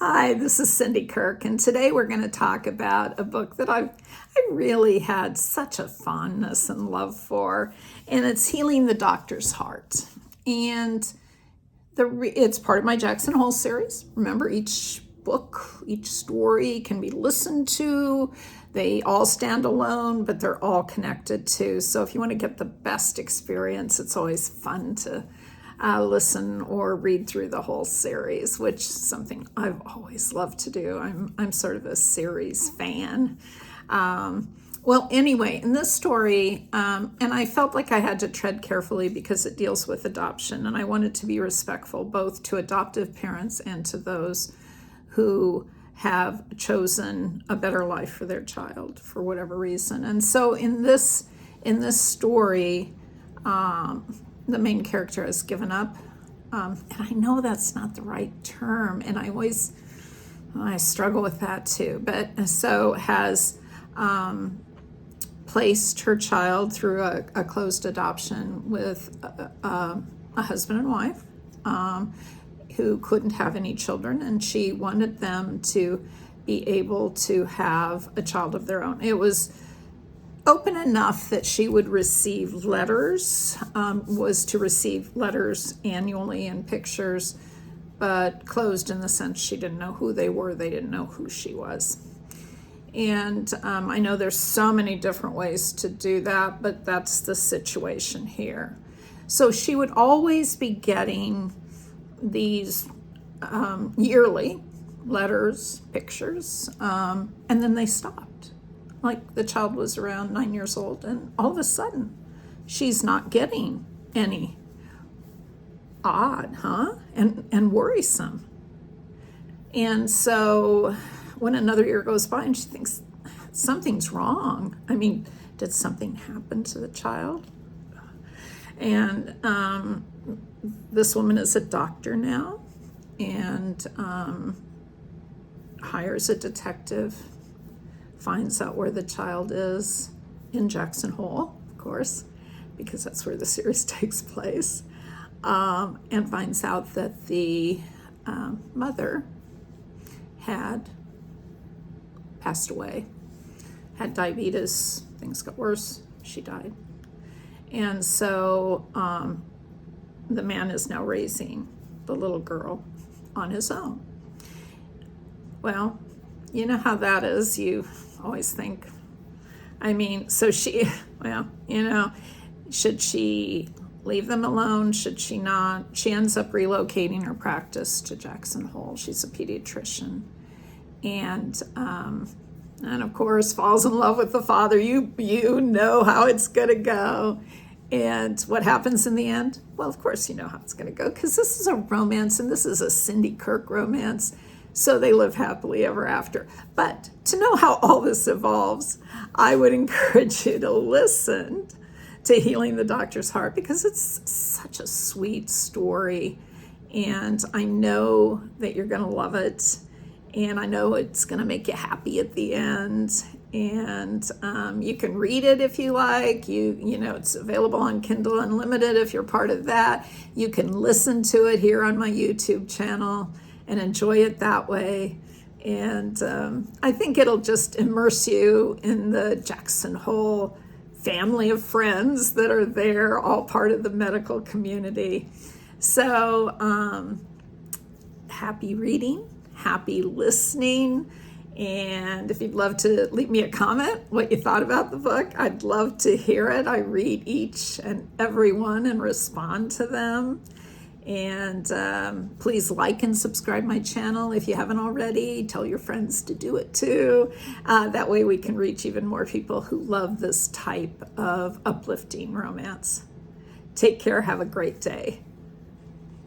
Hi, this is Cindy Kirk, and today we're going to talk about a book that I really had such a fondness and love for, and it's Healing the Doctor's Heart. And it's part of my Jackson Hole series. Remember, each book, each story can be listened to. They all stand alone, but they're all connected too. So if you want to get the best experience, it's always fun to listen or read through the whole series, which is something I've always loved to do. I'm sort of a series fan. Well, anyway, in this story, and I felt like I had to tread carefully because it deals with adoption, and I wanted to be respectful both to adoptive parents and to those who have chosen a better life for their child for whatever reason. And so in this story, the main character has given up, and I know that's not the right term, and I struggle with that too, but so has placed her child through a closed adoption with a husband and wife who couldn't have any children, and she wanted them to be able to have a child of their own. It was open enough that she would receive letters, was to receive letters annually and pictures, but closed in the sense she didn't know who they were, they didn't know who she was. And I know there's so many different ways to do that, but that's the situation here. So she would always be getting these yearly letters, pictures, and then they stopped. Like the child was around 9 years old, and all of a sudden she's not getting any. Odd, huh? And worrisome. And so when another year goes by and she thinks something's wrong, I mean, did something happen to the child? And this woman is a doctor now, and hires a detective, finds out where the child is in Jackson Hole, of course, because that's where the series takes place, and finds out that the mother had passed away, had diabetes, things got worse, she died. And so the man is now raising the little girl on his own. Well, you know how that is. You always think, so she, should she leave them alone? Should she not? She ends up relocating her practice to Jackson Hole. She's a pediatrician. And of course falls in love with the father. You know how it's going to go. And what happens in the end? Well, of course you know how it's going to go, because this is a romance, and this is a Cindy Kirk romance. So they live happily ever after. But to know how all this evolves, I would encourage you to listen to Healing the Doctor's Heart, because it's such a sweet story. And I know that you're going to love it. And I know it's going to make you happy at the end. And you can read it if you like. It's available on Kindle Unlimited if you're part of that. You can listen to it here on my YouTube channel and enjoy it that way. And I think it'll just immerse you in the Jackson Hole family of friends that are there, all part of the medical community. So happy reading, happy listening. And if you'd love to leave me a comment, what you thought about the book, I'd love to hear it. I read each and every one and respond to them. And please like and subscribe my channel if you haven't already. Tell your friends to do it too. That way we can reach even more people who love this type of uplifting romance. Take care. Have a great day.